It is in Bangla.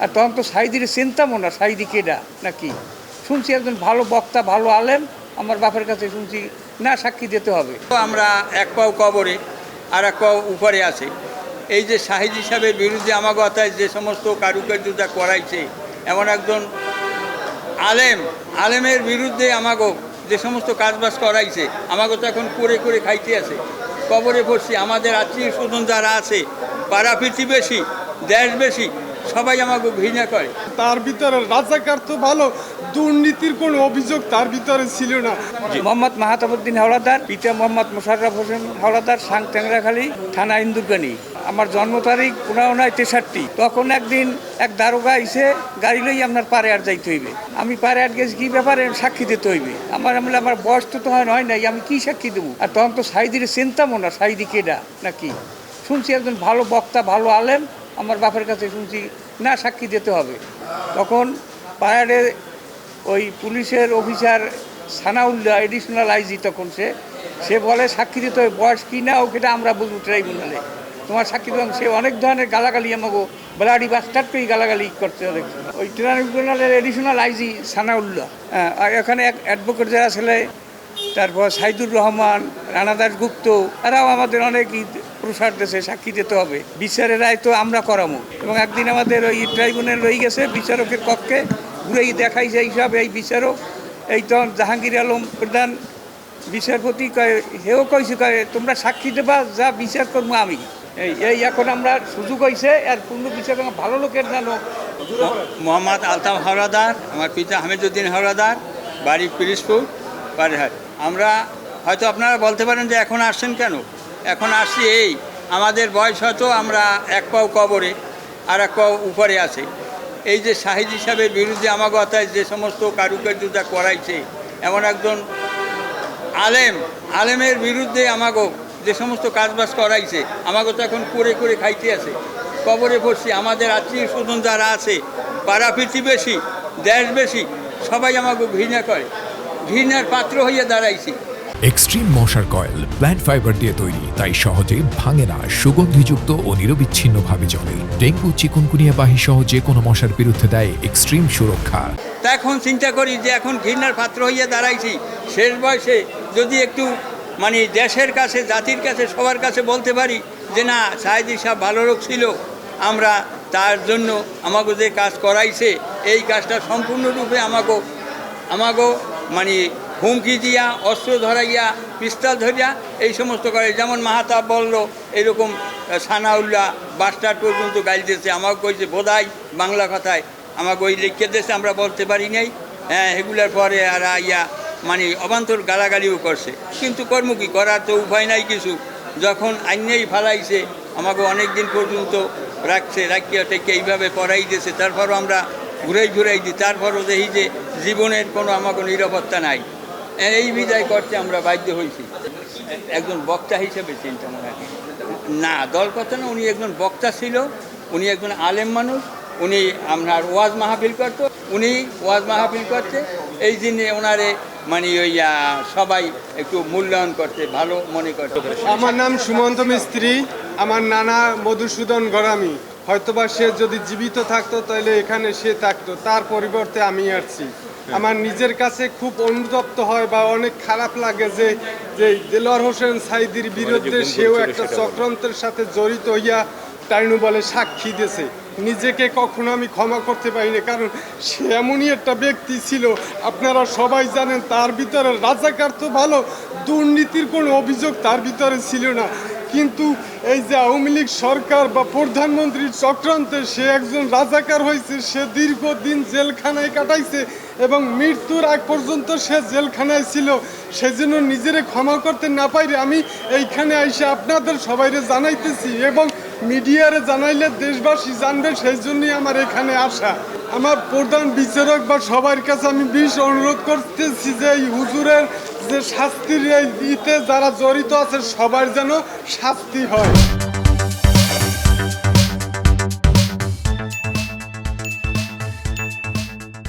আর তখন তো সাইদির চিনতামও না, সাইদি কেডা নাকি। শুনছি একজন ভালো বক্তা, ভালো আলেম, আমার বাপের কাছে শুনছি না সাক্ষী দিতে হবে। আমরা এক পাও কবরে আর এক পাও উপরে আছে। এই যে সাহিদি সাহেবের বিরুদ্ধে আমাকে অর্থাৎ যে সমস্ত কারুকার্যতা করাইছে, এমন একজন আলেমের বিরুদ্ধে আমাকে যে সমস্ত কাজবাজ করাইছে, আমাকে তো এখন করে করে খাইতে আছে। কবরে পড়ছি, আমাদের আত্মীয় স্বজন যারা আছে, পাড়া প্রতিবেশী, দেশবেশী, সবাই আমাকে ঘৃণা করে। তার ভিতরে রাজাকার তো ভালো, দুর্নীতির কোনো অভিযোগ তার ভিতরে ছিল না। মোহাম্মদ মাহাতাবুদ্দিন হাওলাদার, পিতা মোহাম্মদ মোশাররফ হোসেন হাওলাদার, সাং ট্যাংরাখালী থানা, ইন্দুরকানি। আমার জন্ম তারিখ 1963। তখন একদিন এক দারোগা আইসে, গাড়ি লই আপনার পারে আর যাইতে হইবে। আমি পারে আর গেছি, কি ব্যাপারে সাক্ষী দিতে হইবে। আমার বয়স তো হয় নাই, আমি কি সাক্ষী দেবো। আর তখন তো সাইদির চিনতামও না, সাইদি কেডা নাকি। শুনছি একজন ভালো বক্তা, ভালো আলেম, আমার বাপের কাছে শুনছি না সাক্ষী দিতে হবে। তখন পাহাড়ে ওই পুলিশের অফিসার সানাউল্লাহ, এডিশনাল আইজি, তখন সে বলে সাক্ষী দিতে হবে। বয়স কি না ওকেটা আমরা বুঝবো ট্রাইব্যুনালে, তোমার সাক্ষী দেওয়া। সে অনেক ধরনের গালাগালি আমাকে বেলাডি বাস্টারকেই গালাগালি করতে হবে। ওই ট্রাইব্যুনালের এডিশনাল আইজি সানাউল্লাহ, আর এখানে এক অ্যাডভোকেট যারা ছেলে, তারপর সাইদুর রহমান, রানা দাশগুপ্ত, এরাও আমাদের অনেক প্রসার দেশে সাক্ষী দিতে হবে। বিচারের রায় তো আমরা করামো। এবং একদিন আমাদের ওই ট্রাইব্যুনাল রয়ে গেছে, বিচারকের কক্ষে ঘুরেই দেখাইছে এইসব। এই বিচারক, এই তখন জাহাঙ্গীর আলম প্রধান বিচারপতি কয়, হেও কইছে, কয় তোমরা সাক্ষী দেবা, যা বিচার করবো আমি। এই এখন আমরা সুযোগ হয়েছে, আর পূর্ণ বিচার ভালো লোকের জানো। মোহাম্মদ আলতাফ হাওলাদার, আমার পিতা হামিদুদ্দিন হাওলাদার, বাড়ি পিরিজপুর বাড়িহাট। আমরা হয়তো আপনারা বলতে পারেন যে এখন আসছেন কেন। এখন আসছি এই আমাদের বয়স হয়তো আমরা এক পাও কবরে আর এক পাও উপরে আছে। এই যে সাহিদি সাহেবের বিরুদ্ধে আমাকে অর্থাৎ যে সমস্ত কারুকার্যতা করাইছে, এমন একজন আলেমের বিরুদ্ধে আমাকে যে সমস্ত কাজবাজ করাইছে, আমাকে তো এখন করে করে খাইতে আছে। কবরে পড়ছি, আমাদের আত্মীয় স্বজন যারা আছে, পাড়া প্রতিবেশী, দেশবেশী, সবাই আমাকে ঘৃণা করে, ঘৃণার পাত্র হইয়া দাঁড়াইছি। এক্সট্রিম মশার কয়েল প্ল্যান্ট ফাইবার দিয়ে তৈরি, তাই সহজে ভাঙে না, সুগন্ধিযুক্ত ও নিরবিচ্ছিন্নভাবে জ্বলে। ডেঙ্গু, চিকুনগুনিয়া বাহি সহ যে কোনো মশার বিরুদ্ধে দেয় এক্সট্রিম সুরক্ষা। তা এখন চিন্তা করি যে এখন ঘৃণার পাত্র হইয়া দাঁড়াইছি। শেষ বয়সে যদি একটু দেশের কাছে, জাতির কাছে, সবার কাছে বলতে পারি যে না, সাইদি সাহেব ভালো লোক ছিল, আমরা তার জন্য আমাকে যে কাজ করাইছে, এই কাজটা সম্পূর্ণরূপে আমাকে হুমকি দিয়া, অস্ত্র ধরাইয়া, পিস্তল ধরিয়া এই সমস্ত করে। যেমন মাহাতাব বলল, এরকম সানাউল্লাহ বাস্টার পর্যন্ত গাইল দিয়েছে, আমাকে কইছে বোধাই বাংলা কথায়, আমাকে ওই লিখে দিয়েছে, আমরা বলতে পারি নাই। হ্যাঁ, এগুলার পরে আর ইয়া অবান্তর গালাগালিও করছে। কিন্তু কর্ম কি করার তো উপায় নাই কিছু। যখন আইনেই ফালাইছে, আমাকে অনেক দিন পর্যন্ত রাখিয়া টেকে এইভাবে পড়াই দিয়েছে। তারপরও আমরা ঘুরাই দিই, তারপরও দেখি যে জীবনের কোনো আমাকে নিরাপত্তা নাই। এই বিদায় করতে আমরা বাধ্য হয়েছি। একজন বক্তা হিসেবে চিন্তা মনে হয় না, দল কথা না, উনি একজন বক্তা ছিল, উনি একজন আলেম মানুষ, উনি আপনার ওয়াজ মাহফিল করতো, করতে, এই জন্যে ওনারে সবাই একটু মূল্যায়ন করতে, ভালো মনে করতে। আমার নাম সুমন্ত মিস্ত্রি, আমার নানা মধুসূদন গরামি। হয়তোবা সে যদি জীবিত থাকতো তাহলে এখানে সে থাকতো, তার পরিবর্তে আমি আসছি। আমার নিজের কাছে খুব অনুতপ্ত হয় বা অনেক খারাপ লাগে যে দেলোয়ার হোসেন সাইদির বিরুদ্ধে সেও একটা চক্রান্তের সাথে জড়িত হইয়া টাইনু বলে সাক্ষী দিয়েছে। নিজেকে কখনো আমি ক্ষমা করতে পারি না, কারণ সে এমনই একটা ব্যক্তি ছিল, আপনারা সবাই জানেন। তার ভিতরে রাজাকার তো ভালো, দুর্নীতির কোনো অভিযোগ তার ভিতরে ছিল না। কিন্তু এই যে আওয়ামী লীগ সরকার বা প্রধানমন্ত্রীর চক্রান্তে সে একজন রাজাকার হয়েছে। সে দীর্ঘদিন জেলখানায় কাটাইছে এবং মৃত্যুর আগ পর্যন্ত সে জেলখানায় ছিল। সেজন্য নিজেরে ক্ষমা করতে না পাইলে আমি এইখানে এসে আপনাদের সবাইরে জানাইতেছি, এবং মিডিয়ারে জানাইলে দেশবাসী জানবে, সেই জন্যই আমার এখানে আসা। আমার প্রধান বিচারক বা সবার কাছে আমি বিশেষ অনুরোধ করতেছি যে এই হুজুরের যে শাস্তির ইতে যারা জড়িত আছে সবার যেন শাস্তি হয়।